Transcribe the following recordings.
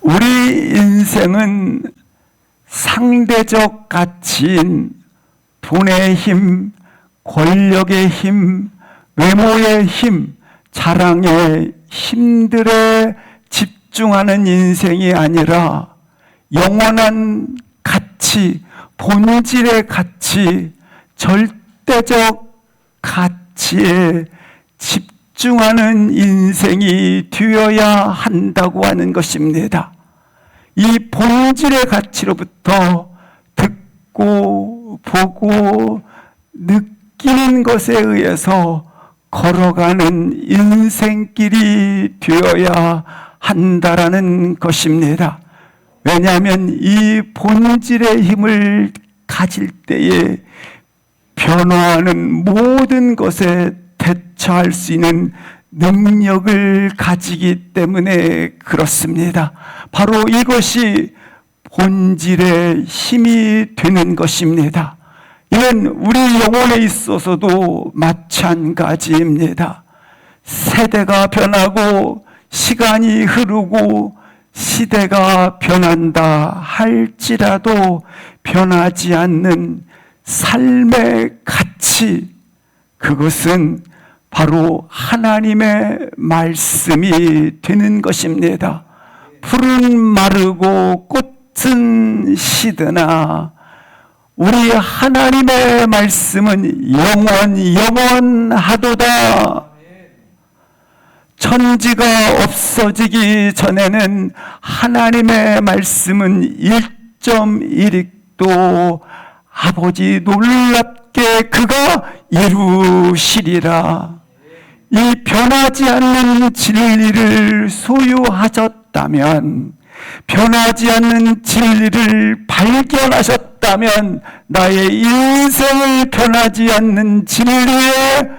우리 인생은 상대적 가치인 돈의 힘, 권력의 힘, 외모의 힘, 자랑의 힘들에 집중하는 인생이 아니라 영원한 가치, 본질의 가치, 절대적 가치에 집중하는 인생이 되어야 한다고 하는 것입니다. 이 본질의 가치로부터 듣고 보고 느끼는 것에 의해서 걸어가는 인생길이 되어야 한다라는 것입니다. 왜냐하면 이 본질의 힘을 가질 때에 변화하는 모든 것에 대처할 수 있는 능력을 가지기 때문에 그렇습니다. 바로 이것이 본질의 힘이 되는 것입니다. 이는 우리 영혼에 있어서도 마찬가지입니다. 세대가 변하고 시간이 흐르고 시대가 변한다 할지라도 변하지 않는 삶의 가치, 그것은 바로 하나님의 말씀이 되는 것입니다. 풀은 마르고 꽃은 시드나 우리 하나님의 말씀은 영원하도다. 천지가 없어지기 전에는 하나님의 말씀은 1.1익도 아버지 놀랍게 그가 이루시리라. 이 변하지 않는 진리를 소유하셨다면, 변하지 않는 진리를 발견하셨다면 나의 인생을 변하지 않는 진리에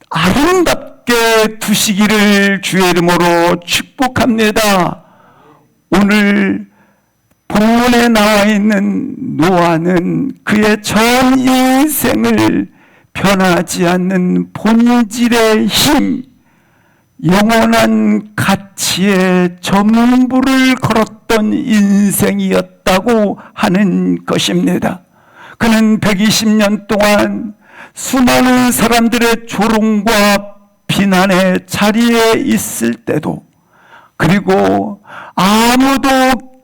아름답게 두시기를 주의 이름으로 축복합니다. 오늘 본문에 나와 있는 노아는 그의 전 인생을 변하지 않는 본질의 힘, 영원한 가치의 전부를 걸었던 인생이었다고 하는 것입니다. 그는 120년 동안 수많은 사람들의 조롱과 비난의 자리에 있을 때도, 그리고 아무도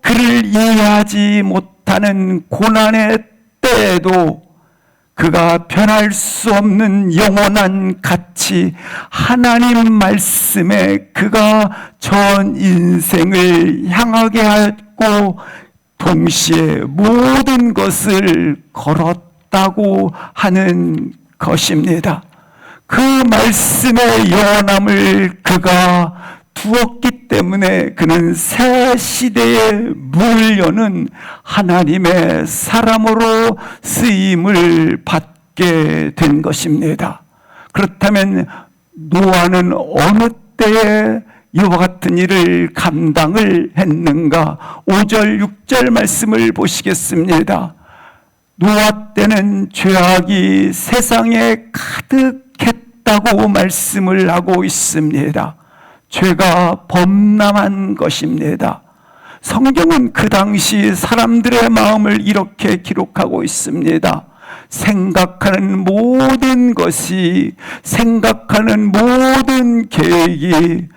그를 이해하지 못하는 고난의 때에도 그가 변할 수 없는 영원한 가치, 하나님 말씀에 그가 전 인생을 향하게 하고 동시에 모든 것을 걸었다고 하는 것입니다. 그 말씀의 영원함을 그가 두었기 때문에 그는 새 시대에 물려는 하나님의 사람으로 쓰임을 받게 된 것입니다. 그렇다면 노아는 어느 때에 이와 같은 일을 감당을 했는가? 5절, 6절 말씀을 보시겠습니다. 노아 때는 죄악이 세상에 가득했다고 말씀을 하고 있습니다. 죄가 범람한 것입니다. 성경은 그 당시 사람들의 마음을 이렇게 기록하고 있습니다. 생각하는 모든 것이, 생각하는 모든 계획이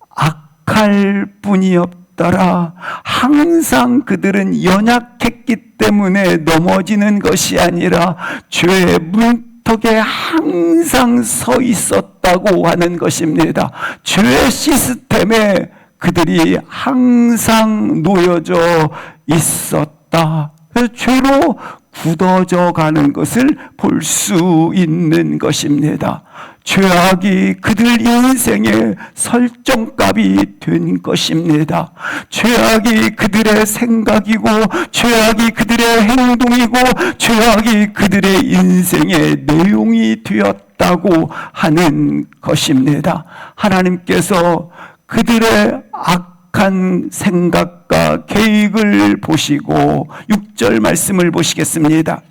악할 뿐이 없더라. 항상 그들은 연약했기 때문에 넘어지는 것이 아니라 죄의 문턱에 항상 서 있었다고 하는 것입니다. 죄의 시스템에 그들이 항상 놓여져 있었다. 그래서 죄로 굳어져 가는 것을 볼 수 있는 것입니다. 죄악이 그들 인생의 설정값이 된 것입니다. 죄악이 그들의 생각이고, 죄악이 그들의 행동이고, 죄악이 그들의 인생의 내용이 되었다고 하는 것입니다. 하나님께서 그들의 악한 생각과 계획을 보시고 6절 말씀을 보시겠습니다.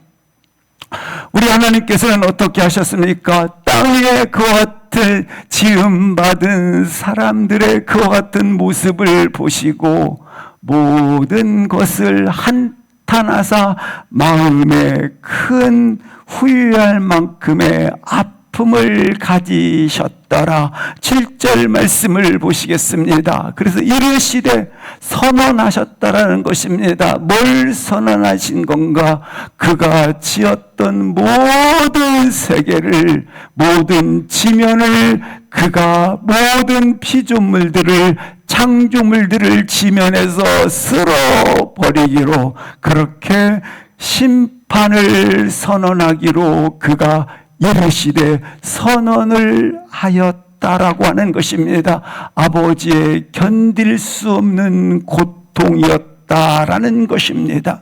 우리 하나님께서는 어떻게 하셨습니까? 땅에 그와 같은 지음받은 사람들의 그와 같은 모습을 보시고 모든 것을 한탄하사 마음에 큰 후회할 만큼의 아픔을 가지셨더라. 7절 말씀을 보시겠습니다. 그래서 이르시되 선언하셨다라는 것입니다. 뭘 선언하신 건가? 그가 지었던 모든 세계를, 모든 지면을, 그가 모든 피조물들을, 창조물들을 지면에서 쓸어버리기로, 그렇게 심판을 선언하기로 그가 이르시되 선언을 하였다라고 하는 것입니다. 아버지의 견딜 수 없는 고통이었다라는 것입니다.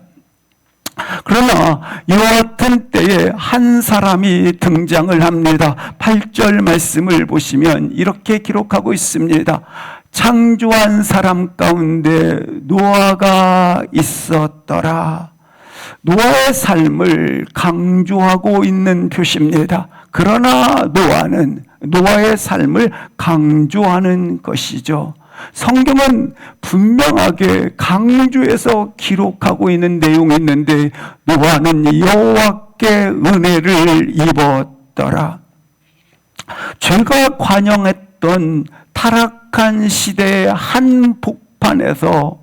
그러나 이와 같은 때에 한 사람이 등장을 합니다. 8절 말씀을 보시면 이렇게 기록하고 있습니다. 창조한 사람 가운데 노아가 있었더라. 노아의 삶을 강조하고 있는 표시입니다. 그러나 노아는 노아의 삶을 강조하는 것이죠. 성경은 분명하게 강조해서 기록하고 있는 내용이 있는데, 노아는 여호와께 은혜를 입었더라. 죄가 관영했던 타락한 시대의 한복판에서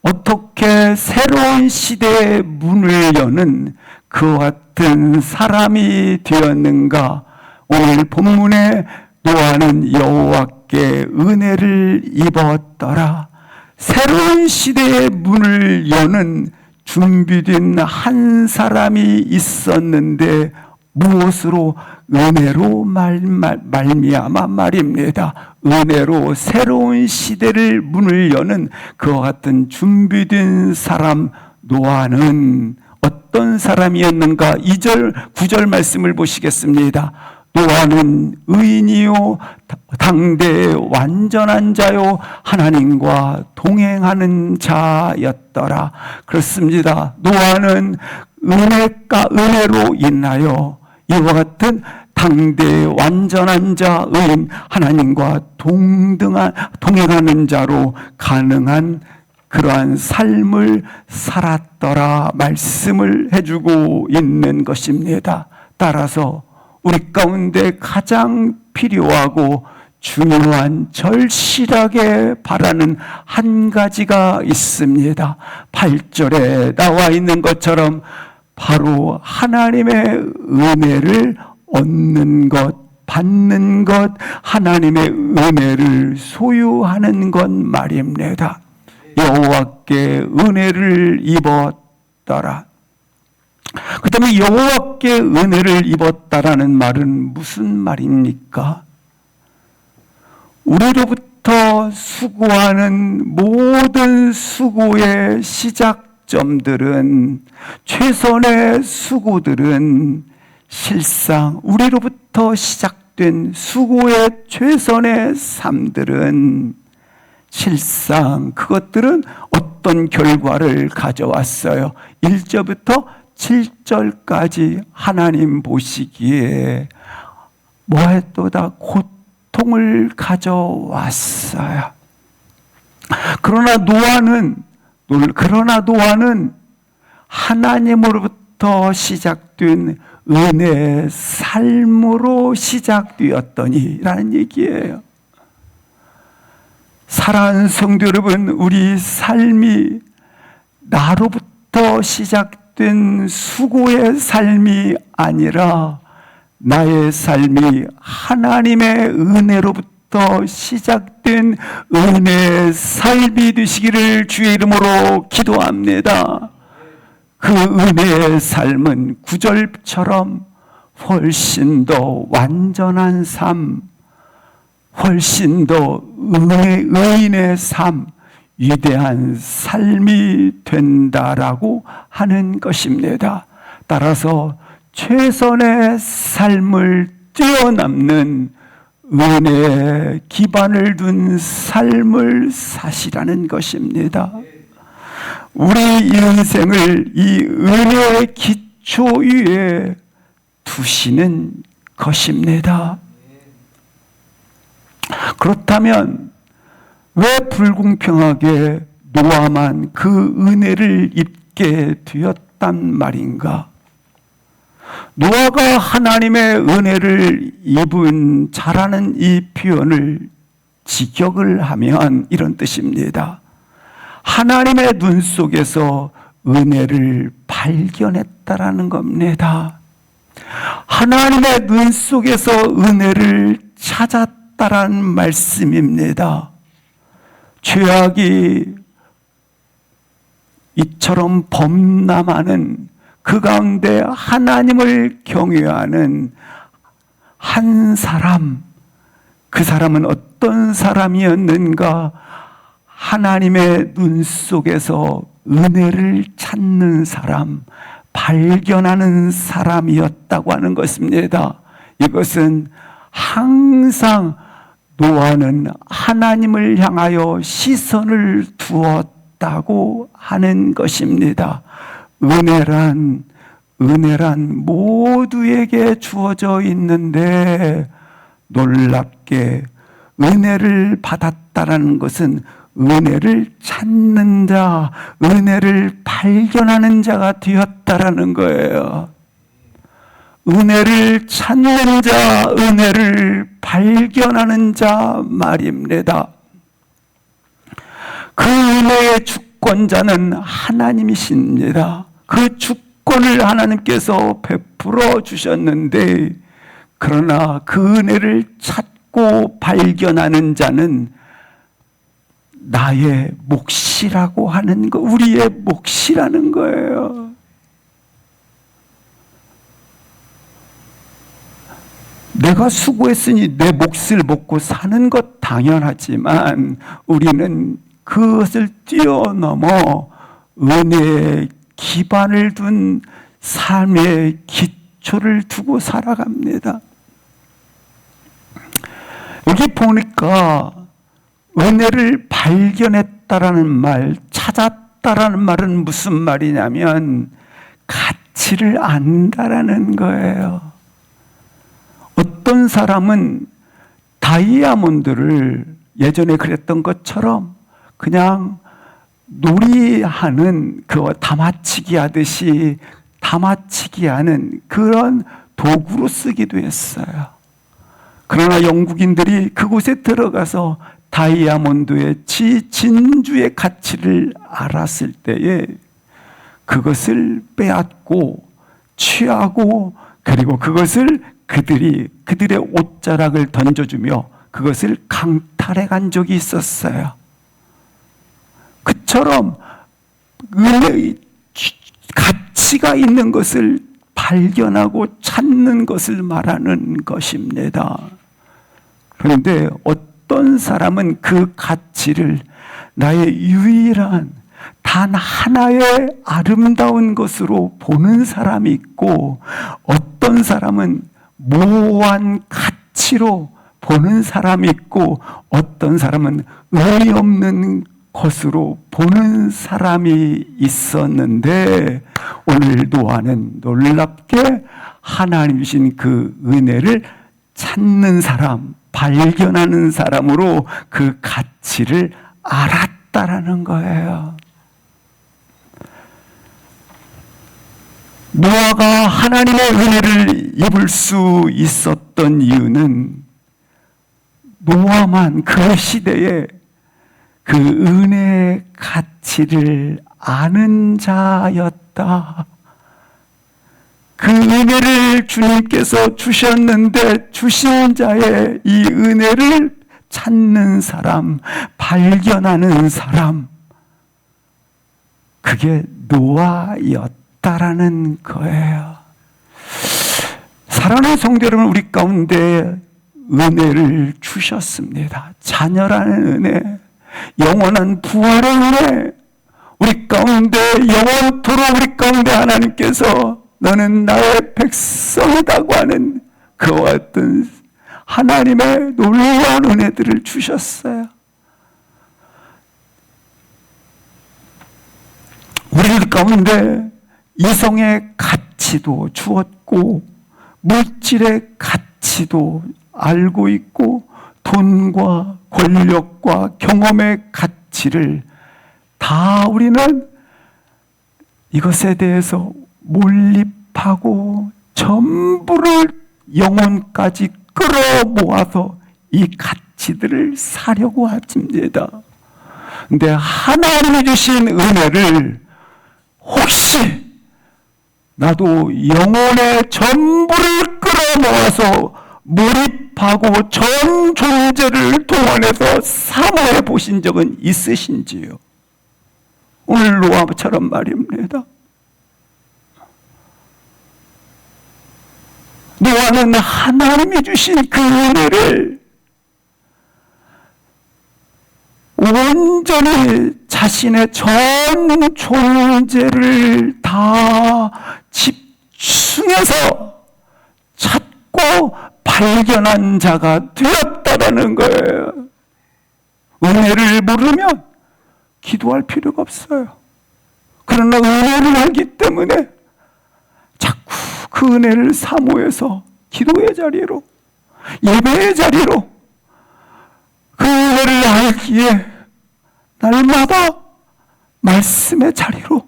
어떻게 새로운 시대의 문을 여는 그와 같은 사람이 되었는가? 오늘 본문에 노아는 여호와께 은혜를 입었더라. 새로운 시대의 문을 여는 준비된 한 사람이 있었는데 무엇으로? 은혜로 말미암아 말입니다. 은혜로 새로운 시대를 문을 여는 그와 같은 준비된 사람 노아는 어떤 사람이었는가? 2절, 9절 말씀을 보시겠습니다. 노아는 의인이요 당대의 완전한 자요 하나님과 동행하는 자였더라. 그렇습니다. 노아는 은혜로 인하여 이와 같은 당대의 완전한 자, 의인, 하나님과 동행하는 자로 가능한 그러한 삶을 살았더라 말씀을 해주고 있는 것입니다. 따라서 우리 가운데 가장 필요하고 중요한 절실하게 바라는 한 가지가 있습니다. 8절에 나와 있는 것처럼 바로 하나님의 은혜를 얻는 것, 받는 것, 하나님의 은혜를 소유하는 것 말입니다. 여호와께 은혜를 입었더라. 그 다음에 여호와께 은혜를 입었다라는 말은 무슨 말입니까? 우리로부터 수고하는 모든 수고의 시작점들은, 최선의 수고들은 실상 우리로부터 시작된 수고의 최선의 삶들은 실상 그것들은 어떤 결과를 가져왔어요? 1절부터 7절까지 하나님 보시기에 뭐했도다 고통을 가져왔어요. 그러나 노아는 하나님으로부터 시작된 은혜의 삶으로 시작되었더니라는 얘기예요. 사랑하는 성도 여러분, 우리 삶이 나로부터 시작된 수고의 삶이 아니라 나의 삶이 하나님의 은혜로부터 시작된 은혜의 삶이 되시기를 주의 이름으로 기도합니다. 그 은혜의 삶은 9절처럼 훨씬 더 완전한 삶, 훨씬 더 의인의 삶, 위대한 삶이 된다라고 하는 것입니다. 따라서 최선의 삶을 뛰어넘는 은혜에 기반을 둔 삶을 사시라는 것입니다. 우리 인생을 이 은혜의 기초 위에 두시는 것입니다. 그렇다면 왜 불공평하게 노아만 그 은혜를 입게 되었단 말인가? 노아가 하나님의 은혜를 입은 자라는 이 표현을 직역을 하면 이런 뜻입니다. 하나님의 눈 속에서 은혜를 발견했다라는 겁니다. 하나님의 눈 속에서 은혜를 찾았다라는 말씀입니다. 죄악이 이처럼 범람하는 그 가운데 하나님을 경외하는 한 사람, 그 사람은 어떤 사람이었는가? 하나님의 눈 속에서 은혜를 찾는 사람, 발견하는 사람이었다고 하는 것입니다. 이것은 항상 노아는 하나님을 향하여 시선을 두었다고 하는 것입니다. 은혜란 모두에게 주어져 있는데 놀랍게 은혜를 받았다라는 것은 은혜를 찾는 자, 은혜를 발견하는 자가 되었다라는 거예요. 은혜를 찾는 자, 은혜를 발견하는 자 말입니다. 그 은혜의 주권자는 하나님이십니다. 그 주권을 하나님께서 베풀어 주셨는데, 그러나 그 은혜를 찾고 발견하는 자는 나의 몫이라고 하는 거, 우리의 몫이라는 거예요. 내가 수고했으니 내 몫을 먹고 사는 것 당연하지만 우리는 그것을 뛰어넘어 은혜의 기반을 둔 삶의 기초를 두고 살아갑니다. 여기 보니까 은혜를 발견했다라는 말, 찾았다라는 말은 무슨 말이냐면 가치를 안다라는 거예요. 어떤 사람은 다이아몬드를 예전에 그랬던 것처럼 그냥 놀이하는, 그 담아치기 하듯이 담아치기 하는 그런 도구로 쓰기도 했어요. 그러나 영국인들이 그곳에 들어가서 다이아몬드의 진주의 가치를 알았을 때에 그것을 빼앗고 취하고, 그리고 그것을 그들의 옷자락을 던져주며 그것을 강탈해 간 적이 있었어요. 그처럼 은혜의 가치가 있는 것을 발견하고 찾는 것을 말하는 것입니다. 그런데 어떤 사람은 그 가치를 나의 유일한 단 하나의 아름다운 것으로 보는 사람이 있고, 어떤 사람은 모호한 가치로 보는 사람이 있고, 어떤 사람은 의미 없는 것으로 보는 사람이 있었는데, 오늘 노아는 놀랍게 하나님 주신 그 은혜를 찾는 사람, 발견하는 사람으로 그 가치를 알았다라는 거예요. 노아가 하나님의 은혜를 입을 수 있었던 이유는 노아만 그 시대에 그 은혜의 가치를 아는 자였다. 그 은혜를 주님께서 주셨는데 주신 자의 이 은혜를 찾는 사람, 발견하는 사람, 그게 노아였다라는 거예요. 사랑하는 성도 여러분, 우리 가운데 은혜를 주셨습니다. 자녀라는 은혜, 영원한 부활의 은혜, 우리 가운데 영원토록 우리 가운데 하나님께서 너는 나의 백성이라고 하는 그와 같은 하나님의 놀라운 은혜들을 주셨어요. 우리 가운데 이성의 가치도 주었고, 물질의 가치도 알고 있고, 돈과 권력과 경험의 가치를 다 다 우리는 이것에 대해서 몰입하고 전부를 영혼까지 끌어모아서 이 가치들을 사려고 합니다. 근데 하나님이 주신 은혜를 혹시 나도 영혼의 전부를 끌어모아서 몰입하고 전 존재를 동원해서 사모해 보신 적은 있으신지요? 오늘 노아처럼 말입니다. 노아는 하나님이 주신 그 은혜를 온전히 자신의 전 존재를 다 집중해서 찾고 발견한 자가 되었다라는 거예요. 은혜를 모르면 기도할 필요가 없어요. 그러나 은혜를 알기 때문에 자꾸 그 은혜를 사모해서 기도의 자리로, 예배의 자리로 그 은혜를 알기에 날마다 말씀의 자리로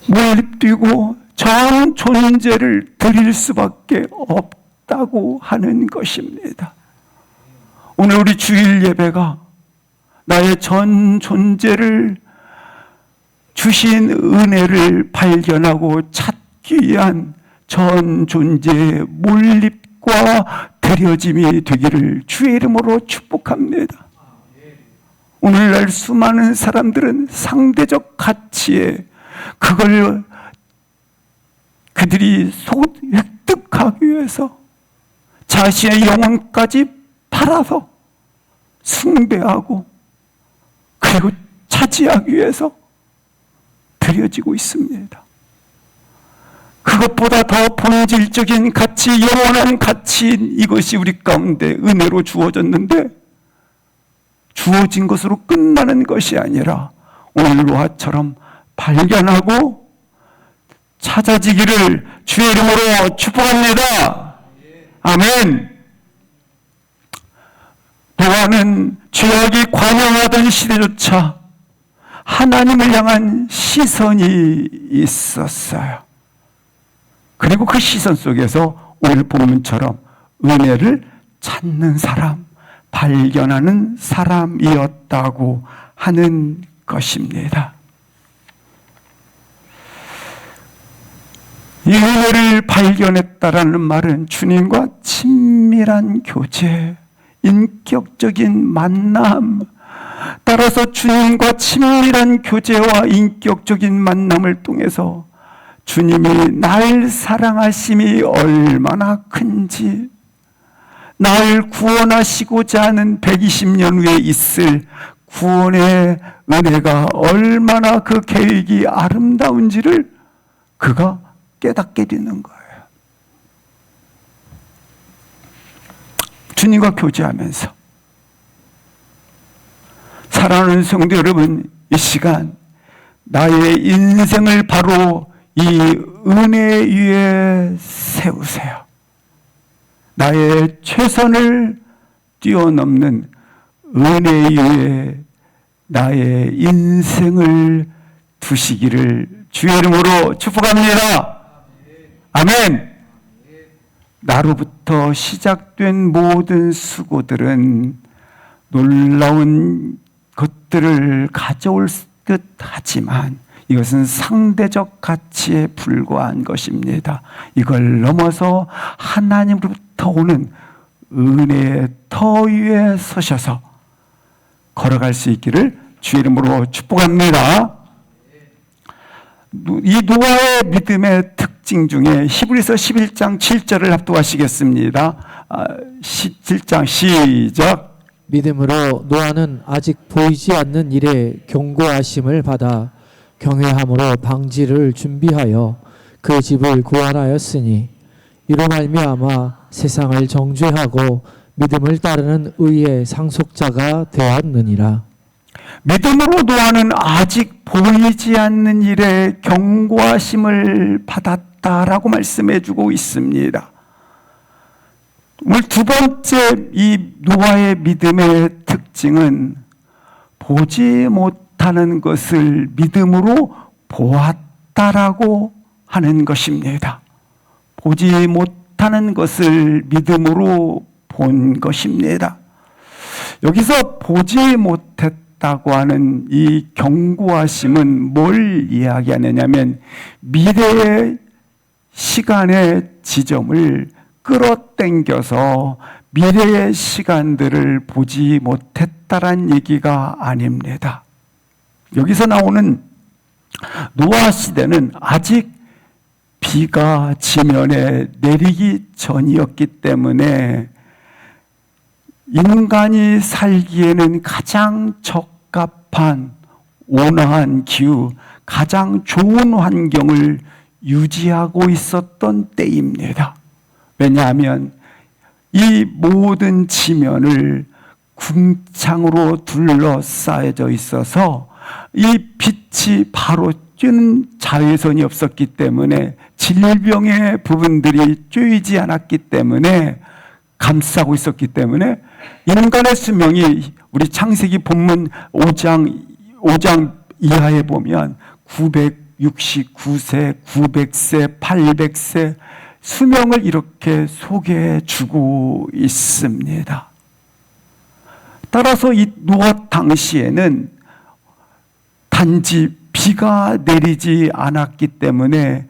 몰입되고 전 존재를 드릴 수밖에 없다고 하는 것입니다. 오늘 우리 주일 예배가 나의 전 존재를 주신 은혜를 발견하고 찾기 위한 전 존재의 몰입과 드려짐이 되기를 주의 이름으로 축복합니다. 오늘날 수많은 사람들은 상대적 가치에 그들이 획득하기 위해서 자신의 영혼까지 팔아서 숭배하고 그리고 차지하기 위해서 드려지고 있습니다. 그것보다 더 본질적인 가치, 영원한 가치인 이것이 우리 가운데 은혜로 주어졌는데 주어진 것으로 끝나는 것이 아니라 오늘 노아처럼 발견하고 찾아지기를 주의 이름으로 축복합니다. 아멘. 노아는 죄악이 관영하던 시대조차 하나님을 향한 시선이 있었어요. 그리고 그 시선 속에서 오늘 본문처럼 은혜를 찾는 사람, 발견하는 사람이었다고 하는 것입니다. 이 은혜를 발견했다라는 말은 주님과 친밀한 교제, 인격적인 만남, 따라서 주님과 친밀한 교제와 인격적인 만남을 통해서 주님이 날 사랑하심이 얼마나 큰지, 날 구원하시고자 하는 120년 후에 있을 구원의 은혜가 얼마나 그 계획이 아름다운지를 그가 깨닫게 되는 거예요. 주님과 교제하면서 사랑하는 성도 여러분, 이 시간 나의 인생을 바로 이 은혜 위에 세우세요. 나의 최선을 뛰어넘는 은혜 위에 나의 인생을 두시기를 주의 이름으로 축복합니다. 아멘. 나로부터 시작된 모든 수고들은 놀라운 것들을 가져올 듯 하지만 이것은 상대적 가치에 불과한 것입니다. 이걸 넘어서 하나님으로부터 오는 은혜의 터 위에 서셔서 걸어갈 수 있기를 주의 이름으로 축복합니다. 이 노아의 믿음의 특징 중에 히브리서 11장 7절을 합독하시겠습니다. 17장 시작. 믿음으로 노아는 아직 보이지 않는 일에 경고하심을 받아 경외함으로 방지를 준비하여 그 집을 구원하였으니 이로 말미암아 세상을 정죄하고 믿음을 따르는 의의 상속자가 되었느니라. 믿음으로 노아는 아직 보이지 않는 일에 경고하심을 받았다라고 말씀해 주고 있습니다. 오늘 두 번째 이 노아의 믿음의 특징은 보지 못하는 것을 믿음으로 보았다라고 하는 것입니다. 보지 못하는 것을 믿음으로 본 것입니다. 여기서 보지 못했다고 하는 이 경고하심은 뭘 이야기하느냐면 미래의 시간의 지점을 끌어당겨서 미래의 시간들을 보지 못했다란 얘기가 아닙니다. 여기서 나오는 노아 시대는 아직 비가 지면에 내리기 전이었기 때문에 인간이 살기에는 가장 적합한 온화한 기후, 가장 좋은 환경을 유지하고 있었던 때입니다. 왜냐하면 이 모든 지면을 궁창으로 둘러싸여져 있어서 이 빛이 바로 쬐는 자외선이 없었기 때문에 질병의 부분들이 쬐이지 않았기 때문에 감싸고 있었기 때문에 인간의 수명이 우리 창세기 본문 5장 이하에 보면 969세, 900세, 800세 수명을 이렇게 소개해 주고 있습니다. 따라서 이 노아 당시에는 단지 비가 내리지 않았기 때문에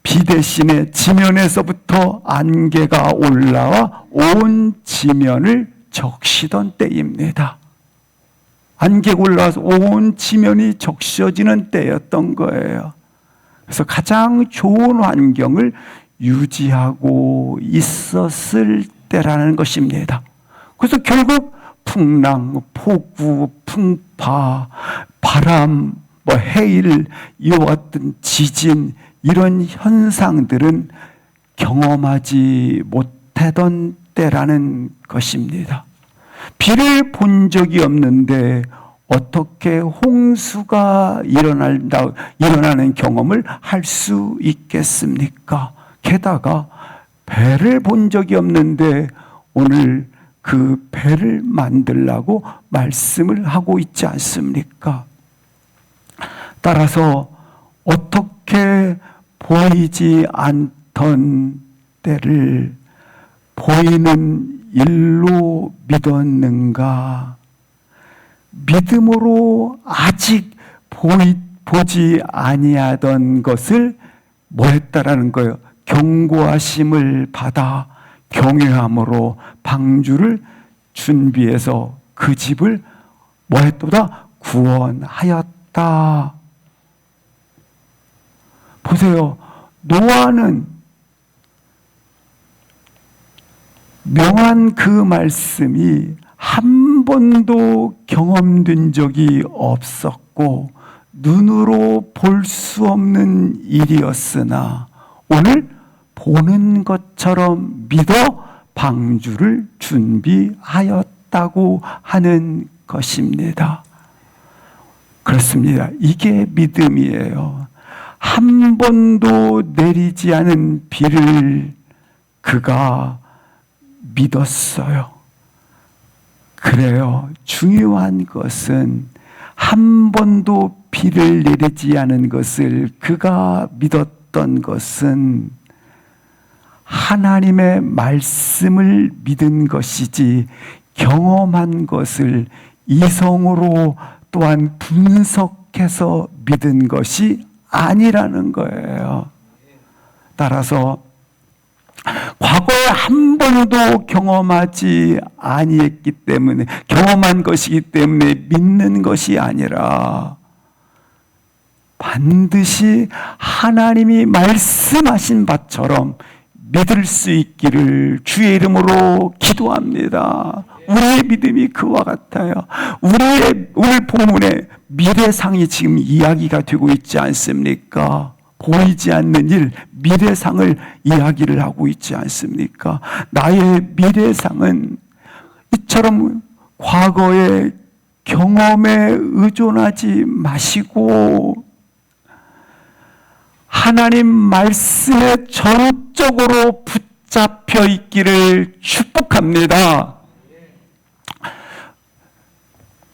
비 대신에 지면에서부터 안개가 올라와 온 지면을 적시던 때입니다. 안개가 올라와서 온 지면이 적셔지는 때였던 거예요. 그래서 가장 좋은 환경을 유지하고 있었을 때라는 것입니다. 그래서 결국 풍랑, 폭우, 풍파, 바람, 해일, 이와 같은 지진 이런 현상들은 경험하지 못하던 때라는 것입니다. 비를 본 적이 없는데 어떻게 홍수가 일어나는 경험을 할 수 있겠습니까? 게다가 배를 본 적이 없는데 오늘 그 배를 만들라고 말씀을 하고 있지 않습니까? 따라서 어떻게 보이지 않던 때를 보이는 일로 믿었는가? 믿음으로 아직 보지 아니하던 것을 뭐 했다라는 거예요? 경고하심을 받아 경외함으로 방주를 준비해서 그 집을 뭐 했도다? 구원하였다. 보세요. 노아는 명한 그 말씀이 한 번도 경험된 적이 없었고 눈으로 볼 수 없는 일이었으나 오늘 보는 것처럼 믿어 방주를 준비하였다고 하는 것입니다. 그렇습니다. 이게 믿음이에요. 한 번도 내리지 않은 비를 그가 믿었어요. 그래요. 중요한 것은 한 번도 비를 내리지 않은 것을 그가 믿었던 것은 하나님의 말씀을 믿은 것이지 경험한 것을 이성으로 또한 분석해서 믿은 것이 아니라는 거예요. 따라서 과거에 한 번도 경험하지 아니했기 때문에 경험한 것이기 때문에 믿는 것이 아니라 반드시 하나님이 말씀하신 바처럼 믿을 수 있기를 주의 이름으로 기도합니다. 우리의 믿음이 그와 같아요. 오늘 본문에 미래상이 지금 이야기가 되고 있지 않습니까? 보이지 않는 일, 미래상을 이야기를 하고 있지 않습니까? 나의 미래상은 이처럼 과거의 경험에 의존하지 마시고 하나님 말씀에 전적으로 붙잡혀 있기를 축복합니다.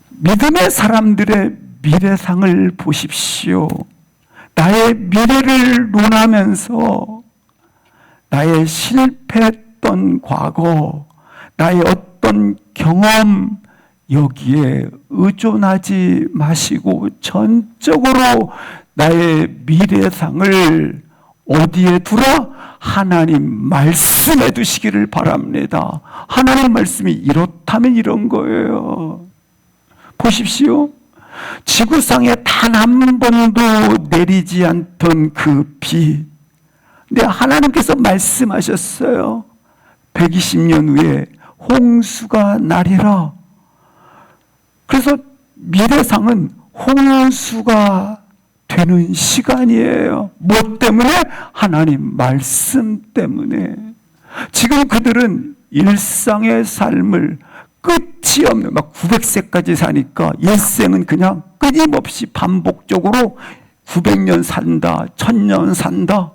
믿음의 사람들의 미래상을 보십시오. 나의 미래를 논하면서 나의 실패했던 과거, 나의 어떤 경험, 여기에 의존하지 마시고 전적으로 나의 미래상을 어디에 두라? 하나님 말씀에 두시기를 바랍니다. 하나님 말씀이 이렇다면 이런 거예요. 보십시오. 지구상에 단 한 번도 내리지 않던 그 비. 근데 하나님께서 말씀하셨어요. 120년 후에 홍수가 나리라. 그래서 미래상은 홍수가 되는 시간이에요. 뭐 때문에? 하나님 말씀 때문에. 지금 그들은 일상의 삶을 끝이 없는, 막 900세까지 사니까 일생은 그냥 끊임없이 반복적으로 900년 산다, 1000년 산다,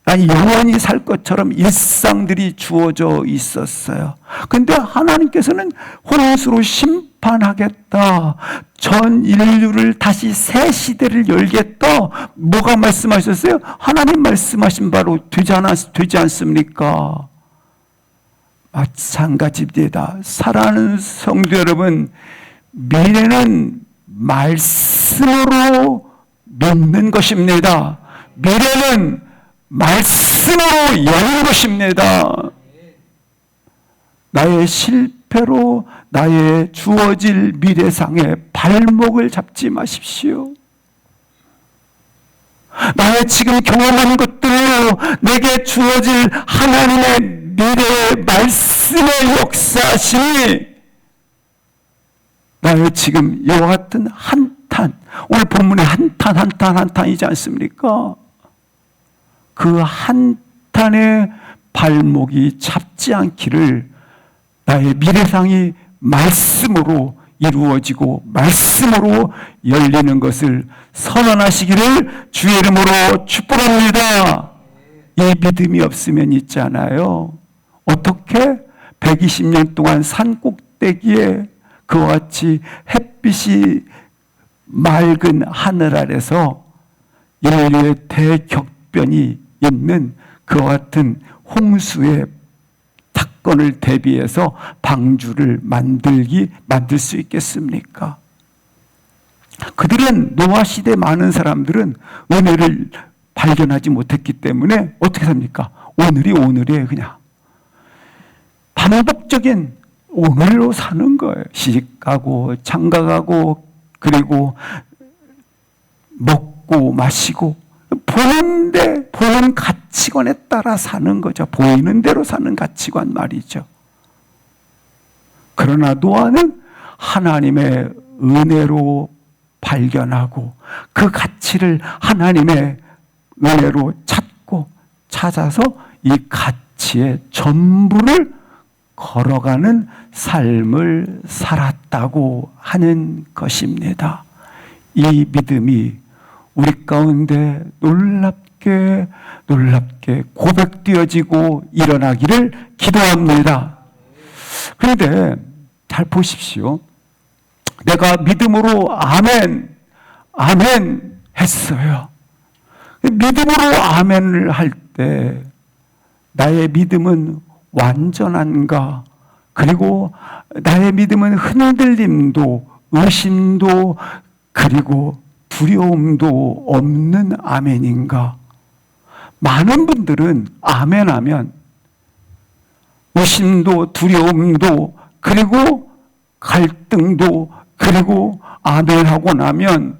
아니 영원히 살 것처럼 일상들이 주어져 있었어요. 근데 하나님께서는 홍수로 심판하겠다, 전 인류를 다시 새 시대를 열겠다. 뭐가 말씀하셨어요? 하나님 말씀하신 바로 되지 않습니까? 마찬가지입니다. 사랑하는 성도 여러분, 미래는 말씀으로 믿는 것입니다. 미래는 말씀으로 여는 것입니다. 나의 실패로 나의 주어질 미래상에 발목을 잡지 마십시오. 나의 지금 경험한 것들로 내게 주어질 하나님의 미래의 말씀의 역사심이 나의 지금 이와 같은 한탄, 오늘 본문의 한탄이지 않습니까? 그 한탄의 발목이 잡지 않기를 나의 미래상이 말씀으로 이루어지고 말씀으로 열리는 것을 선언하시기를 주의 이름으로 축복합니다. 이 믿음이 없으면 있잖아요. 어떻게 120년 동안 산 꼭대기에 그와 같이 햇빛이 맑은 하늘 아래서 인류의 대격변이 있는 그와 같은 홍수의 사건을 대비해서 방주를 만들 수 있겠습니까? 그들은 노아 시대 많은 사람들은 은혜를 발견하지 못했기 때문에 어떻게 삽니까? 오늘이에요. 그냥 반복적인 오늘로 사는 거예요. 시집가고 장가가고 그리고 먹고 마시고 보는 가치관에 따라 사는 거죠. 보이는 대로 사는 가치관 말이죠. 그러나 노아는 하나님의 은혜로 발견하고 그 가치를 하나님의 은혜로 찾아서 이 가치의 전부를 걸어가는 삶을 살았다고 하는 것입니다. 이 믿음이 우리 가운데 놀랍게 고백되어지고 일어나기를 기도합니다. 그런데 잘 보십시오. 내가 믿음으로 아멘 했어요. 믿음으로 아멘을 할 때 나의 믿음은 완전한가? 그리고 나의 믿음은 흔들림도 의심도 그리고 두려움도 없는 아멘인가? 많은 분들은 아멘하면 의심도 두려움도 그리고 갈등도 그리고 아멘하고 나면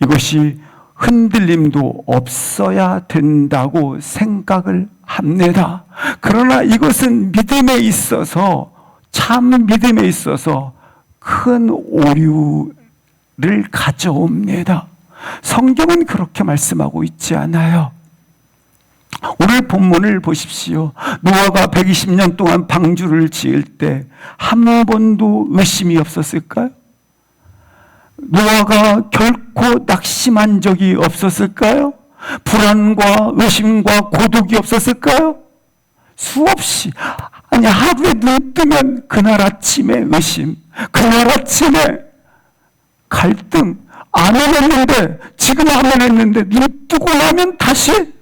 이것이 흔들림도 없어야 된다고 생각을 합니다. 그러나 이것은 믿음에 있어서 참 믿음에 있어서 큰 오류를 가져옵니다. 성경은 그렇게 말씀하고 있지 않아요. 오늘 본문을 보십시오. 노아가 120년 동안 방주를 지을 때 한 번도 의심이 없었을까요? 노아가 결코 낙심한 적이 없었을까요? 불안과 의심과 고독이 없었을까요? 수없이, 아니 하루에 눈 뜨면 그날 아침에 의심, 그날 아침에 갈등, 아멘 했는데, 지금 아멘 했는데 눈 뜨고 나면 다시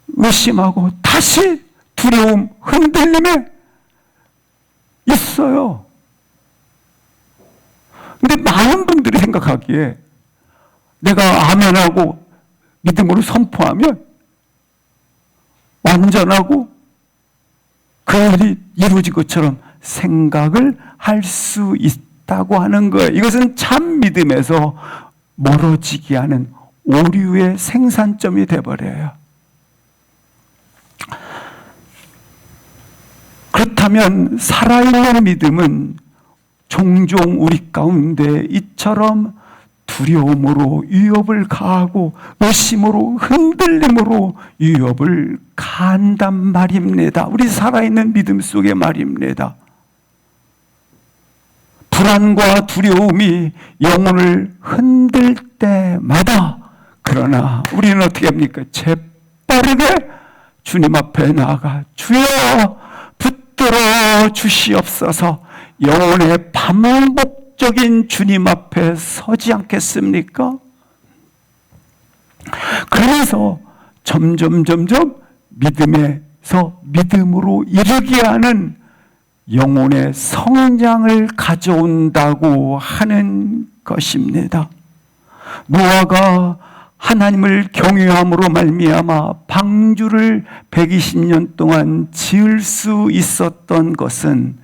의심하고 다시 두려움, 흔들림에 있어요. 근데 많은 분들이 생각하기에 내가 아멘하고 믿음으로 선포하면 완전하고 그 일이 이루어진 것처럼 생각을 할 수 있다고 하는 거예요. 이것은 참 믿음에서 멀어지게 하는 오류의 생산점이 돼버려요. 그렇다면 살아있는 믿음은 종종 우리 가운데 이처럼 두려움으로 위협을 가하고 의심으로 흔들림으로 위협을 가한단 말입니다. 우리 살아있는 믿음 속에 말입니다. 불안과 두려움이 영혼을 흔들 때마다, 그러나 우리는 어떻게 합니까? 재빠르게 주님 앞에 나아가 주여 붙들어 주시옵소서, 영혼의 반복적인 주님 앞에 서지 않겠습니까? 그래서 점점 믿음에서 믿음으로 이르게 하는 영혼의 성장을 가져온다고 하는 것입니다. 노아가 하나님을 경외함으로 말미암아 방주를 120년 동안 지을 수 있었던 것은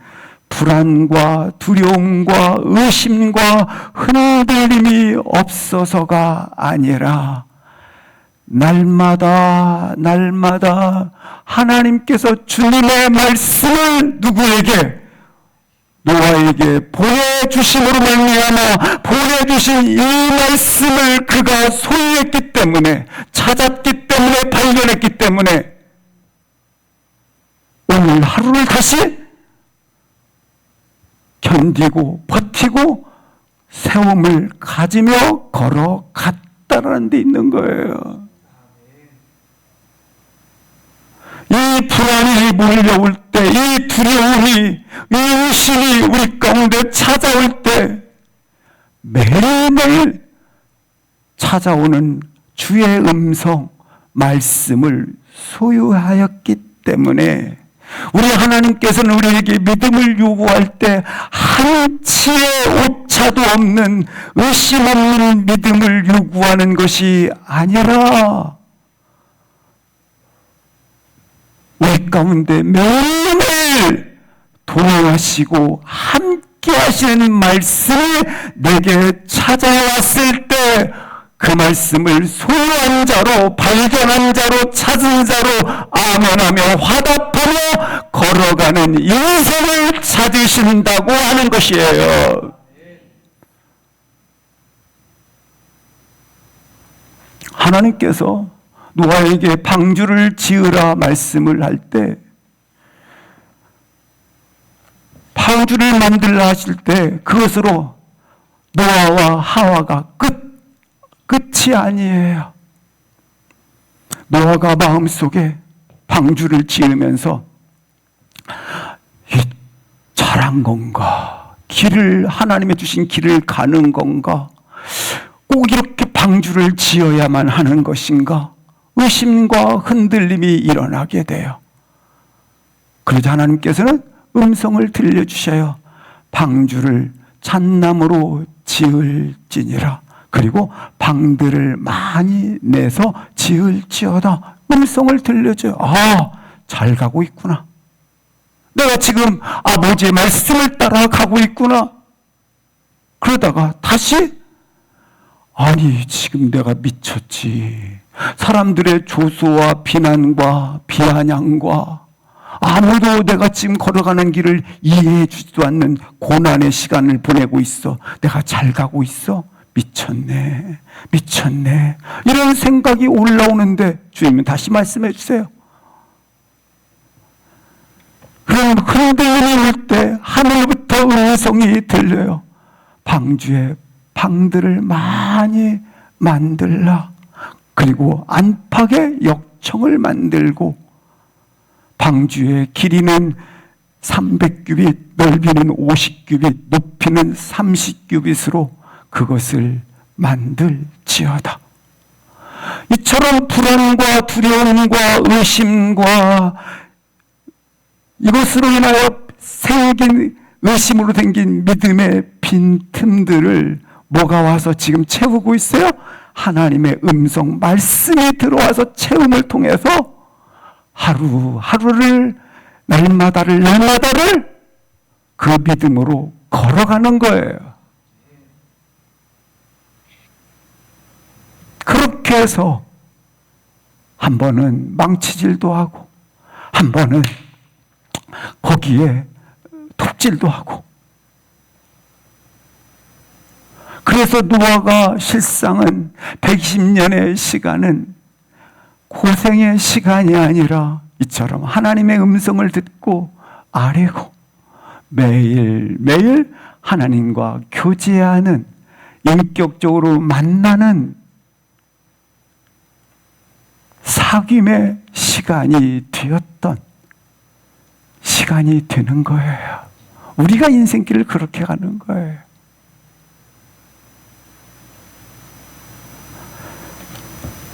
불안과 두려움과 의심과 흔들림이 없어서가 아니라 날마다 하나님께서 주님의 말씀을 누구에게? 노아에게 보내주심으로 말미암아 보내주신 이 말씀을 그가 소유했기 때문에, 찾았기 때문에, 발견했기 때문에 오늘 하루를 다시 견디고 버티고 세움을 가지며 걸어갔다라는 데 있는 거예요. 이 불안이 몰려올 때, 이 두려움이, 이 의심이 우리 가운데 찾아올 때 매일매일 찾아오는 주의 음성, 말씀을 소유하였기 때문에 우리 하나님께서는 우리에게 믿음을 요구할 때 한치의 오차도 없는 의심 없는 믿음을 요구하는 것이 아니라 우리 가운데 매일매일 동행하시고 함께 하시는 말씀이 내게 찾아왔을 때 그 말씀을 소유한 자로, 발견한 자로, 찾은 자로 아멘하며 화답하며 걸어가는 인생을 찾으신다고 하는 것이에요. 하나님께서 노아에게 방주를 지으라 말씀을 할 때, 방주를 만들라 하실 때 그것으로 노아와 하와가 끝이 아니에요. 노아가 마음속에 방주를 지으면서 잘한 건가? 하나님의 주신 길을 가는 건가? 꼭 이렇게 방주를 지어야만 하는 것인가? 의심과 흔들림이 일어나게 돼요. 그러자 하나님께서는 음성을 들려주셔요. 방주를 잣나무로 지을지니라. 그리고 방들을 많이 내서 지을지어다. 음성을 들려줘요. 잘 가고 있구나. 내가 지금 아버지의 말씀을 따라가고 있구나. 그러다가 다시 지금 내가 미쳤지. 사람들의 조소와 비난과 비아냥과 아무도 내가 지금 걸어가는 길을 이해해 주지도 않는 고난의 시간을 보내고 있어. 내가 잘 가고 있어? 미쳤네. 이런 생각이 올라오는데 주님은 다시 말씀해 주세요. 그런 흔들림이 올 때 하늘부터 음성이 들려요. 방주에 방들을 많이 만들라. 그리고 안팎에 역청을 만들고 방주의 길이는 300규빗, 넓이는 50규빗, 높이는 30규빗으로 그것을 만들지어다. 이처럼 불안과 두려움과 의심과 이것으로 인하여 생긴 의심으로 생긴 믿음의 빈틈들을 뭐가 와서 지금 채우고 있어요? 하나님의 음성, 말씀이 들어와서 채움을 통해서 하루하루를 날마다를 그 믿음으로 걸어가는 거예요. 그렇게 해서 한 번은 망치질도 하고 한 번은 거기에 톱질도 하고, 그래서 노아가 실상은 120년의 시간은 고생의 시간이 아니라 이처럼 하나님의 음성을 듣고 아뢰고 매일매일 하나님과 교제하는, 인격적으로 만나는 사귐의 시간이 되었던 시간이 되는 거예요. 우리가 인생길을 그렇게 가는 거예요.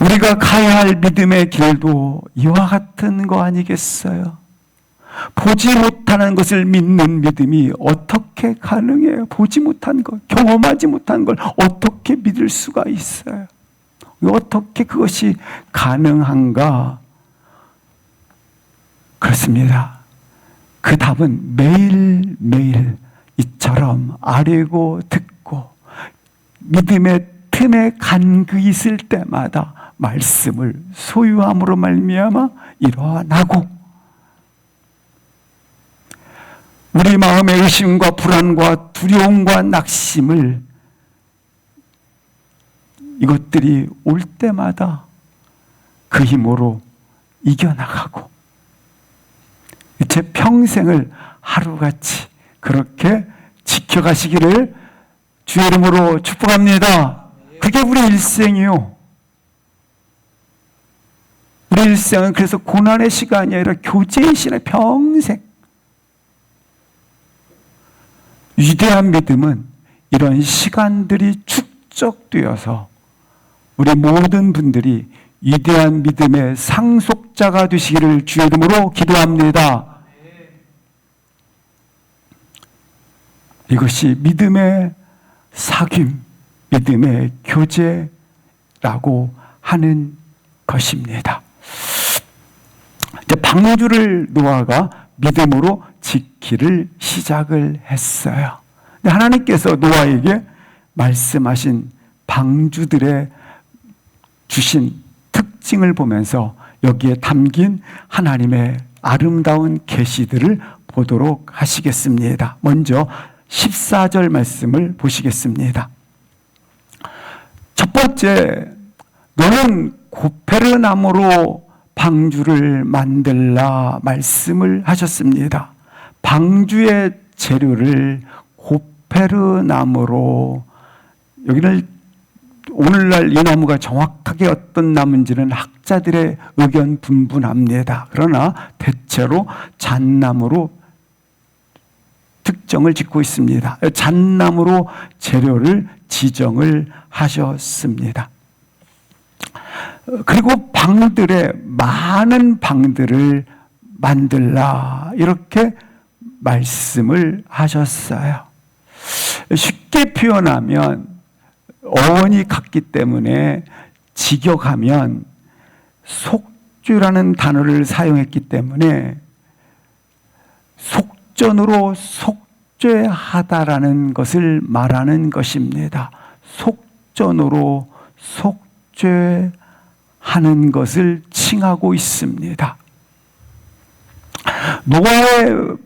우리가 가야 할 믿음의 길도 이와 같은 거 아니겠어요? 보지 못하는 것을 믿는 믿음이 어떻게 가능해요? 보지 못한 것, 경험하지 못한 걸 어떻게 믿을 수가 있어요? 어떻게 그것이 가능한가? 그렇습니다. 그 답은 매일매일 이처럼 아뢰고 듣고 믿음의 틈에 간그 있을 때마다 말씀을 소유함으로 말미암아 일어나고, 우리 마음의 의심과 불안과 두려움과 낙심을 이것들이 올 때마다 그 힘으로 이겨나가고 제 평생을 하루같이 그렇게 지켜가시기를 주의 이름으로 축복합니다. 그게 우리 일생이요. 우리 일생은 그래서 고난의 시간이 아니라 교제의 시간, 평생. 위대한 믿음은 이런 시간들이 축적되어서 우리 모든 분들이 위대한 믿음의 상속자가 되시기를 주의 이름으로 기도합니다. 이것이 믿음의 사귐, 믿음의 교제라고 하는 것입니다. 이제 방주를 노아가 믿음으로 짓기를 시작을 했어요. 근데 하나님께서 노아에게 말씀하신 방주들의 주신 특징을 보면서 여기에 담긴 하나님의 아름다운 계시들을 보도록 하시겠습니다. 먼저 14절 말씀을 보시겠습니다. 첫 번째, 너는 고페르나무로 방주를 만들라 말씀을 하셨습니다. 방주의 재료를 고페르나무로, 여기는 오늘날 이 나무가 정확하게 어떤 나무인지는 학자들의 의견 분분합니다. 그러나 대체로 잣나무로 특정을 짓고 있습니다. 잣나무로 재료를 지정을 하셨습니다. 그리고 방들에 많은 방들을 만들라 이렇게 말씀을 하셨어요. 쉽게 표현하면 어원이 같기 때문에 직역하면 속죄라는 단어를 사용했기 때문에 속전으로 속죄하다라는 것을 말하는 것입니다. 속전으로 속죄하는 것을 칭하고 있습니다. 노아의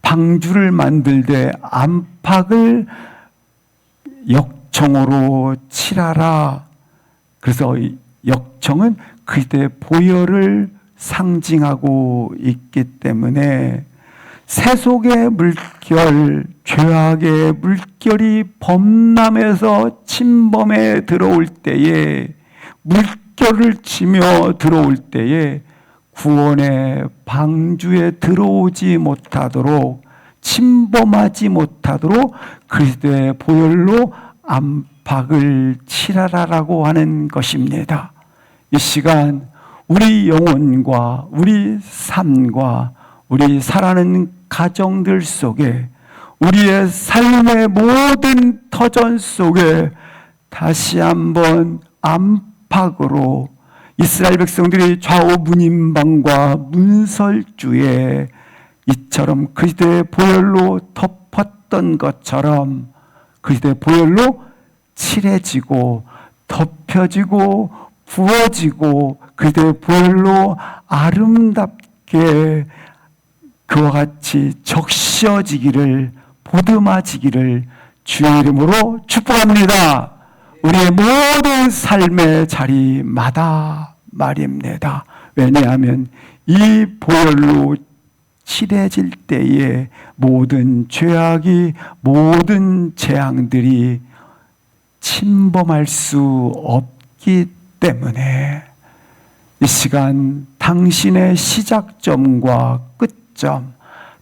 방주를 만들 때 안팎을 역청으로 칠하라. 그래서 역청은 그때 보혈을 상징하고 있기 때문에 세속의 물결, 죄악의 물결이 범람해서 침범에 들어올 때에, 물결을 치며 들어올 때에 구원의 방주에 들어오지 못하도록, 침범하지 못하도록 그리스도의 보혈로 안팎을 칠하라라고 하는 것입니다. 이 시간 우리 영혼과 우리 삶과 우리 살아가는 가정들 속에, 우리의 삶의 모든 터전 속에 다시 한번 안팎으로 이스라엘 백성들이 좌우 문인방과 문설주에 이처럼 그리스도의 보혈로 덮었던 것처럼 그리스도의 보혈로 칠해지고 덮여지고 부어지고 그리스도의 보혈로 아름답게 그와 같이 적셔지기를, 보듬어지기를 주의 이름으로 축복합니다. 우리의 모든 삶의 자리마다 말입니다. 왜냐하면 이 보혈로 칠해질 때에 모든 죄악이, 모든 재앙들이 침범할 수 없기 때문에 이 시간 당신의 시작점과 끝점,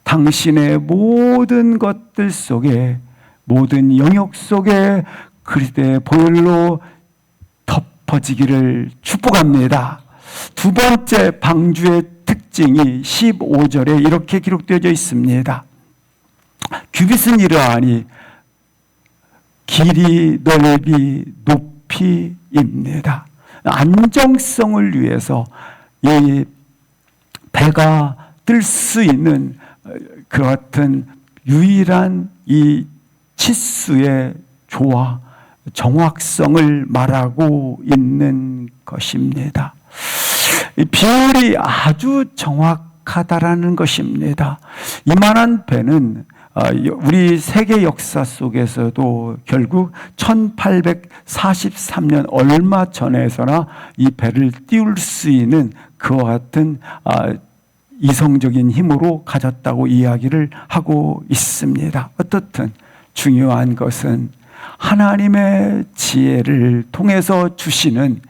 당신의 모든 것들 속에, 모든 영역 속에 그리스도의 보혈로 덮어지기를 축복합니다. 두 번째 방주의 특징이 15절에 이렇게 기록되어 있습니다. 규빗은 이러하니 길이, 넓이, 높이입니다. 안정성을 위해서 이 배가 뜰 수 있는 그 같은 유일한 이 치수의 조화, 정확성을 말하고 있는 것입니다. 이 비율이 아주 정확하다라는 것입니다. 이만한 배는 우리 세계 역사 속에서도 결국 1843년 얼마 전에서나 이 배를 띄울 수 있는 그와 같은 이성적인 힘으로 가졌다고 이야기를 하고 있습니다. 어떻든 중요한 것은 하나님의 지혜를 통해서 주시는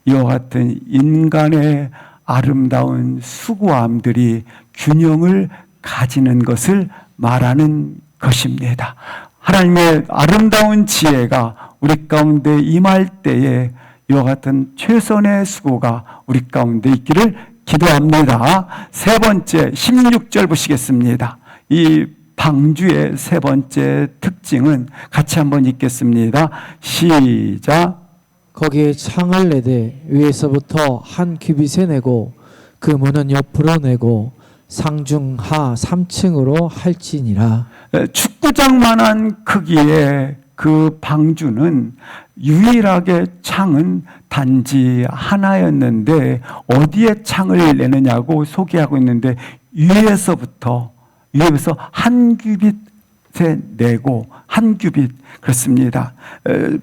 이와 같은 인간의 아름다운 수고함들이 균형을 가지는 것을 말하는 것입니다. 하나님의 아름다운 지혜가 우리 가운데 임할 때에 이와 같은 최선의 수고가 우리 가운데 있기를 기도합니다. 세 번째 16절 보시겠습니다. 이 방주의 세 번째 특징은 같이 한번 읽겠습니다. 시작. 거기에 창을 내되 위에서부터 한 규빗에 내고 그 문은 옆으로 내고 상중하 3층으로 할지니라. 축구장만한 크기의 그 방주는 유일하게 창은 단지 하나였는데 어디에 창을 내느냐고 소개하고 있는데 위에서 한 규빗에 내고 한 규빗 그렇습니다.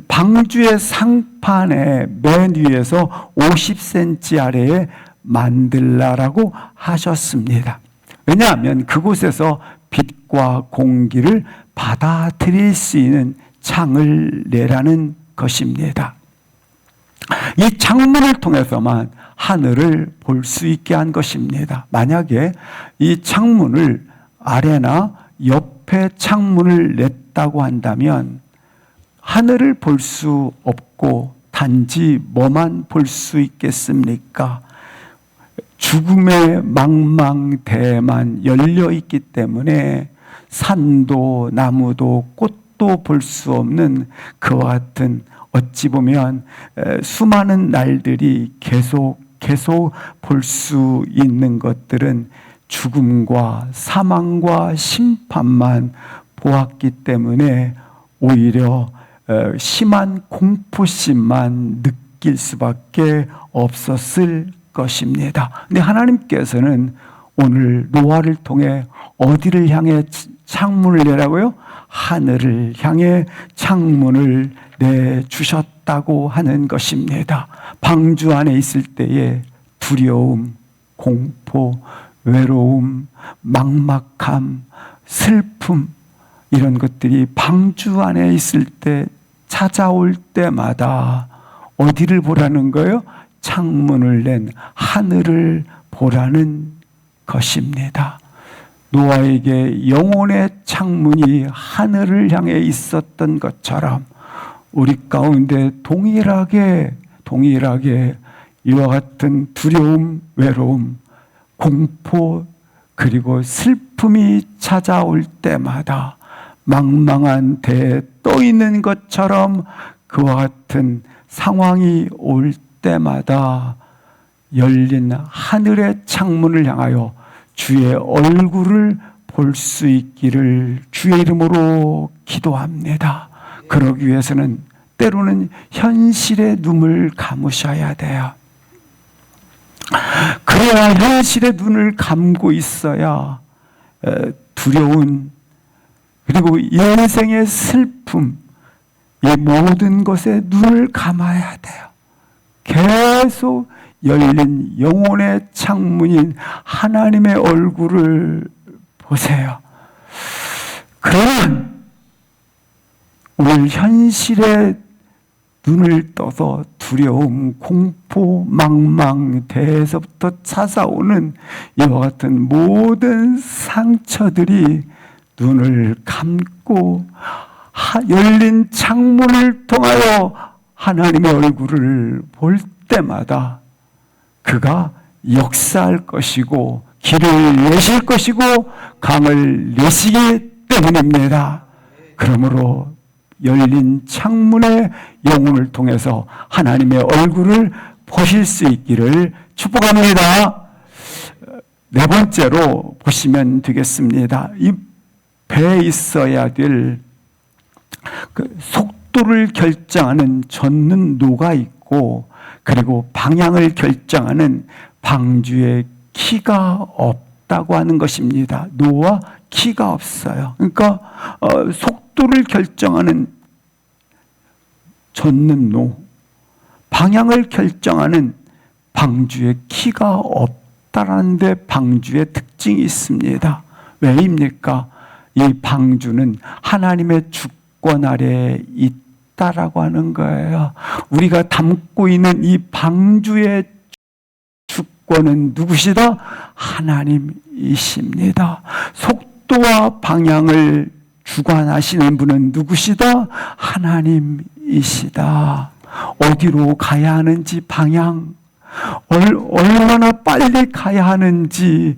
방주의 상판의 맨 위에서 50cm 아래에 만들라라고 하셨습니다. 왜냐하면 그곳에서 빛과 공기를 받아들일 수 있는 창을 내라는 것입니다. 이 창문을 통해서만 하늘을 볼 수 있게 한 것입니다. 만약에 이 창문을 아래나 옆에 창문을 냈다고 한다면 하늘을 볼 수 없고 단지 뭐만 볼 수 있겠습니까? 죽음의 망망대해만 열려 있기 때문에 산도 나무도 꽃도 볼 수 없는 그와 같은 어찌 보면 수많은 날들이 계속 볼 수 있는 것들은 죽음과 사망과 심판만 보았기 때문에 오히려 심한 공포심만 느낄 수밖에 없었을 것입니다. 근데 하나님께서는 오늘 노아를 통해 어디를 향해 창문을 내라고요? 하늘을 향해 창문을 내주셨다고 하는 것입니다. 방주 안에 있을 때에 두려움, 공포, 외로움, 막막함, 슬픔 이런 것들이 방주 안에 있을 때 찾아올 때마다 어디를 보라는 거예요? 창문을 낸 하늘을 보라는 것입니다. 노아에게 영혼의 창문이 하늘을 향해 있었던 것처럼 우리 가운데 동일하게 이와 같은 두려움, 외로움, 공포, 그리고 슬픔이 찾아올 때마다 망망한 대에 떠 있는 것처럼 그와 같은 상황이 올 때마다 열린 하늘의 창문을 향하여 주의 얼굴을 볼 수 있기를 주의 이름으로 기도합니다. 그러기 위해서는 때로는 현실의 눈을 감으셔야 돼요. 그래야 현실의 눈을 감고 있어야 두려운 그리고 인생의 슬픔 이 모든 것에 눈을 감아야 돼요. 계속 열린 영혼의 창문인 하나님의 얼굴을 보세요. 그러면 오늘 현실의 눈을 떠서 두려움, 공포, 망망, 대에서부터 찾아오는 이와 같은 모든 상처들이 눈을 감고 열린 창문을 통하여 하나님의 얼굴을 볼 때마다 그가 역사할 것이고 길을 내실 것이고 강을 내시기 때문입니다. 그러므로 열린 창문의 영혼을 통해서 하나님의 얼굴을 보실 수 있기를 축복합니다. 네 번째로 보시면 되겠습니다. 이 배에 있어야 될 그 속도를 결정하는 젓는 노가 있고 그리고 방향을 결정하는 방주의 키가 없다고 하는 것입니다. 노와 키가 없어요. 그러니까 속도를 결정하는 젓는 노, 방향을 결정하는 방주의 키가 없다라는 데 방주의 특징이 있습니다. 왜입니까? 이 방주는 하나님의 주권 아래에 있다라고 하는 거예요. 우리가 담고 있는 이 방주의 주권은 누구시다? 하나님이십니다. 속도와 방향을 주관하시는 분은 누구시다? 하나님이시다. 어디로 가야 하는지 방향, 얼마나 빨리 가야 하는지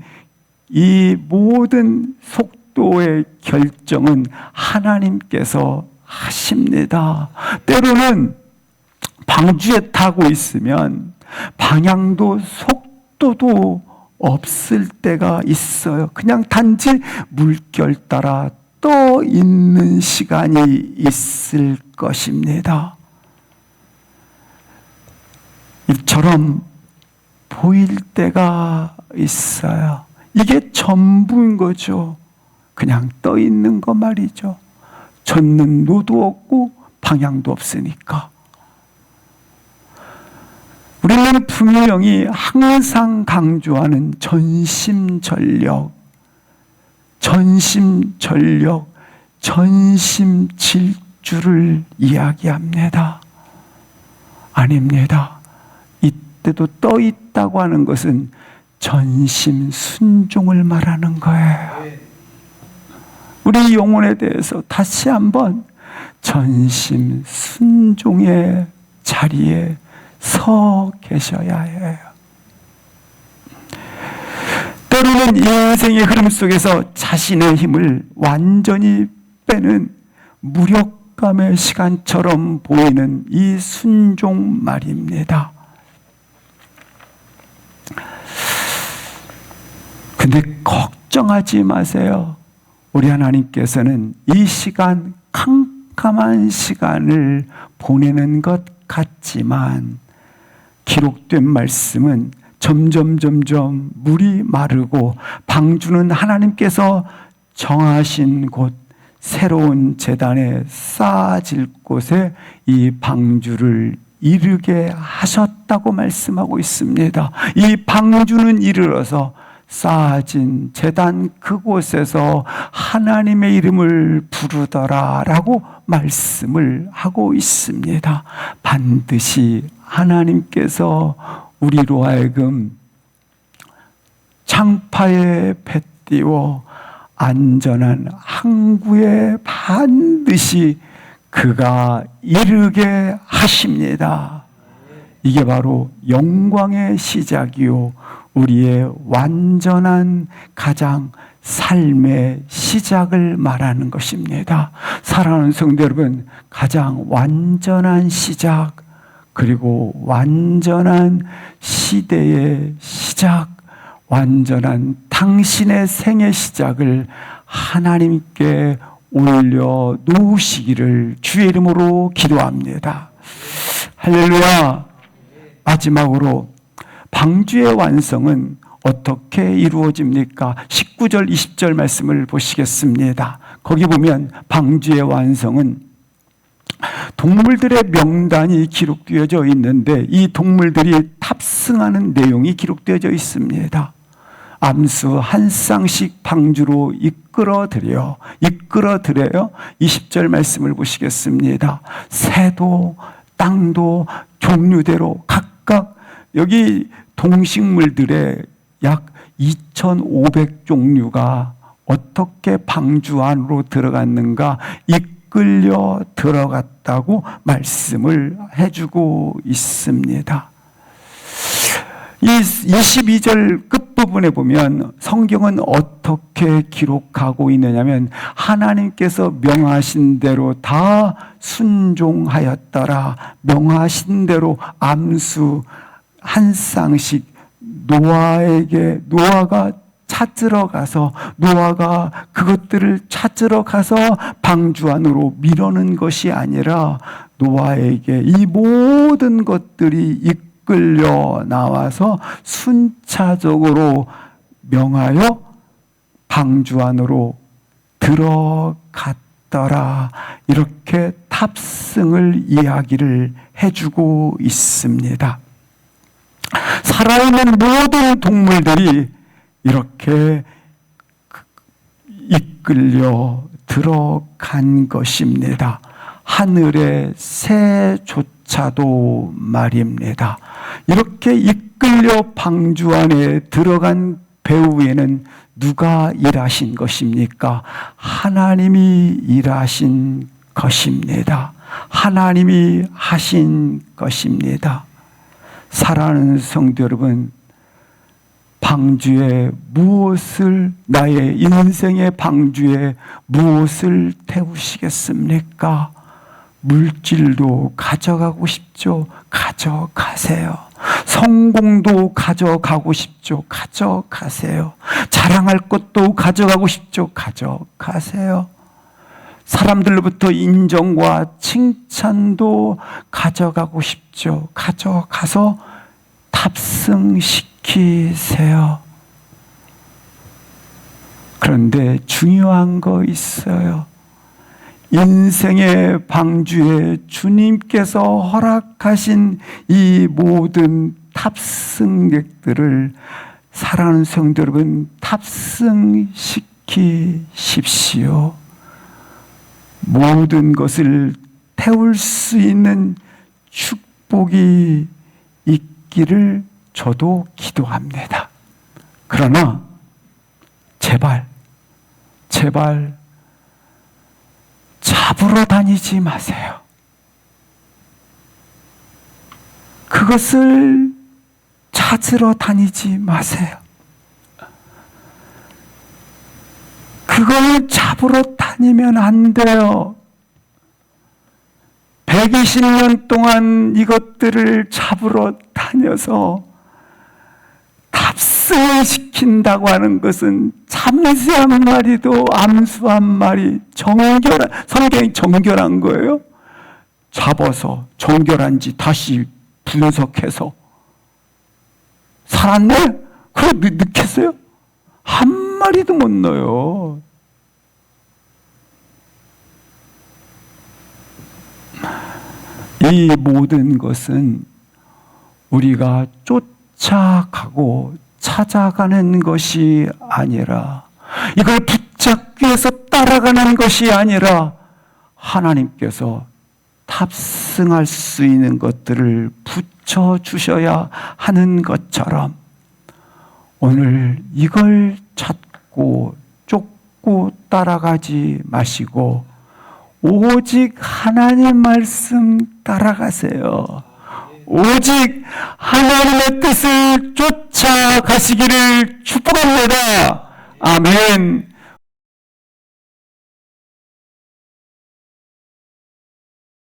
이 모든 속도의 결정은 하나님께서 하십니다. 때로는 방주에 타고 있으면 방향도 속도도 없을 때가 있어요. 그냥 단지 물결 따라 떠 있는 시간이 있을 것입니다. 이처럼 보일 때가 있어요. 이게 전부인 거죠. 그냥 떠 있는 거 말이죠. 젓는 노도 없고 방향도 없으니까. 우리는 분명히 항상 강조하는 전심전력, 전심질주를 이야기합니다. 아닙니다. 이때도 떠 있다고 하는 것은 전심 순종을 말하는 거예요. 우리 영혼에 대해서 다시 한번 전심 순종의 자리에 서 계셔야 해요. 때로는 인생의 흐름 속에서 자신의 힘을 완전히 빼는 무력감의 시간처럼 보이는 이 순종 말입니다. 근데 걱정하지 마세요. 우리 하나님께서는 이 시간, 캄캄한 시간을 보내는 것 같지만 기록된 말씀은 점점 물이 마르고 방주는 하나님께서 정하신 곳, 새로운 제단에 쌓아질 곳에 이 방주를 이르게 하셨다고 말씀하고 있습니다. 이 방주는 이르러서 쌓아진 제단 그곳에서 하나님의 이름을 부르더라라고 말씀을 하고 있습니다. 반드시 하나님께서 우리로 하여금 향파에 배 띄워 안전한 항구에 반드시 그가 이르게 하십니다. 이게 바로 영광의 시작이요 우리의 완전한 가장 삶의 시작을 말하는 것입니다. 사랑하는 성도 여러분, 가장 완전한 시작, 그리고 완전한 시대의 시작, 완전한 당신의 생의 시작을 하나님께 올려놓으시기를 주의 이름으로 기도합니다. 할렐루야. 마지막으로 방주의 완성은 어떻게 이루어집니까? 19절 20절 말씀을 보시겠습니다. 거기 보면 방주의 완성은 동물들의 명단이 기록되어져 있는데 이 동물들이 탑승하는 내용이 기록되어져 있습니다. 암수 한 쌍씩 방주로 이끌어들여요. 20절 말씀을 보시겠습니다. 새도 땅도 종류대로 각각 여기 동식물들의 약 2,500종류가 어떻게 방주 안으로 들어갔는가 이끌려 들어갔다고 말씀을 해주고 있습니다. 이 22절 끝부분에 보면 성경은 어떻게 기록하고 있느냐면 하나님께서 명하신 대로 다 순종하였더라. 명하신 대로 암수 한 쌍씩 노아가 찾으러 가서 노아가 그것들을 찾으러 가서 방주 안으로 밀어넣은 것이 아니라 노아에게 이 모든 것들이 이끌려 나와서 순차적으로 명하여 방주 안으로 들어갔더라. 이렇게 탑승을 이야기를 해주고 있습니다. 살아있는 모든 동물들이 이렇게 이끌려 들어간 것입니다. 하늘의 새조차도 말입니다. 이렇게 이끌려 방주 안에 들어간 배후에는 누가 일하신 것입니까? 하나님이 일하신 것입니다. 하나님이 하신 것입니다. 사랑하는 성도 여러분, 방주에 무엇을, 나의 인생의 방주에 무엇을 태우시겠습니까? 물질도 가져가고 싶죠? 가져가세요. 성공도 가져가고 싶죠? 가져가세요. 자랑할 것도 가져가고 싶죠? 가져가세요. 사람들로부터 인정과 칭찬도 가져가고 싶죠? 가져가서 탑승시키세요. 그런데 중요한 거 있어요. 인생의 방주에 주님께서 허락하신 이 모든 탑승객들을 사랑하는 성도 여러분, 탑승시키십시오. 모든 것을 태울 수 있는 축복이 있기를 저도 기도합니다. 그러나 제발 잡으러 다니지 마세요. 그것을 찾으러 다니지 마세요. 그걸 잡으러 다니면 안 돼요. 120년 동안 이것들을 잡으러 다녀서 탑승을 시킨다고 하는 것은 잠시 한 마리도 암수 한 마리 성경이 정결한 거예요. 잡아서 정결한지 다시 분석해서 살았네? 그거 넣겠어요? 한 마리도 못 넣어요. 이 모든 것은 우리가 쫓아가고 찾아가는 것이 아니라, 이걸 붙잡기 위해서 따라가는 것이 아니라 하나님께서 탑승할 수 있는 것들을 붙여주셔야 하는 것처럼 오늘 이걸 찾고 쫓고 따라가지 마시고 오직 하나님 말씀 따라가세요. 오직 하나님의 뜻을 쫓아가시기를 축복합니다. 아멘.